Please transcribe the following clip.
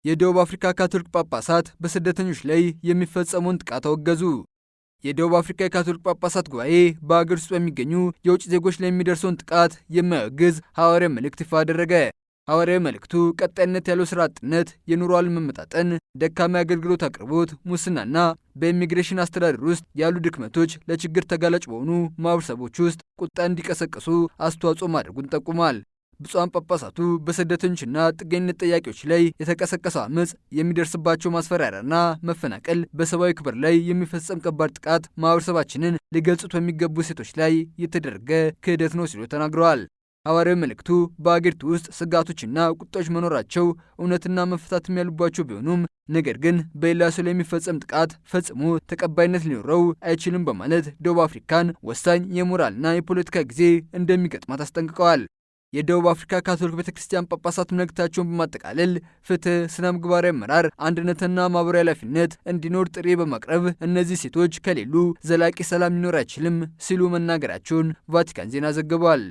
የደቡብ አፍሪካ ካቶሊክ ጳጳሳት በስደተኞች ላይ የሚፈጸመውን ጥቃት አወገዙ። የደቡብ አፍሪካ የካቶሊክ ጳጳሳት ጉባኤ በአገር ውስጥ በሚገኙ የውጭ ዜጎች ላይ የሚደርሰውን ጥቃት የማያወግዝ ሐዋርያዊ መልእክት ይፋ አደረገ። ሐዋርያዊ መልእክቱ ቀጣይነት ያለው ስራ አጥነት፣ የኑሮ አለመመጣጠን፣ ደካማ የአገልግሎት አቅርቦት፣ ሙስናና በኢሚግሬሽን አስተዳደር ውስጥ ያሉ ድክመቶች ለችግር ተጋላጭ በሆኑ ማህበረሰቦች ውስጥ ቁጣ እንዲቀሰቅሱ አስተዋጽኦ ማድረጉን ጠቁሟል። ብፁዓን ጳጳሳቱ በስደተኞችና ጥገኝነት ጠያቂዎች ላይ የተቀሰቀሰው አመፅ፣ የሚደርስባቸው ማስፈራሪያና መፈናቀል፣ በሰብአዊ ክብር ላይ የሚፈጸም ከባድ ጥቃት ማህበረሰባችንን ሊገልጹት በሚገቡ ሴቶች ላይ የተደረገ ክህደት ነው ሲሉ ተናግረዋል። ሐዋርያዊ መልእክቱ በአገሪቱ ውስጥ ስጋቶችና ቁጣዎች መኖራቸው እውነትና መፈታትም ያሉባቸው ቢሆኑም ነገር ግን በሌላ ሰው ላይ የሚፈጸም ጥቃት ፈጽሞ ተቀባይነት ሊኖረው አይችልም በማለት ደቡብ አፍሪካን ወሳኝ የሞራልና የፖለቲካ ጊዜ እንደሚገጥማት አስጠንቅቀዋል። የደቡብ አፍሪካ ካቶሊክ ቤተክርስቲያን ጳጳሳት መልእክታቸውን በማጠቃለል ፍትህ፣ ስነ ምግባራዊ አመራር፣ አንድነትና ማህበራዊ ኃላፊነት እንዲኖር ጥሪ በማቅረብ እነዚህ ሴቶች ከሌሉ ዘላቂ ሰላም ሊኖር አይችልም ሲሉ መናገራቸውን ቫቲካን ዜና ዘግቧል።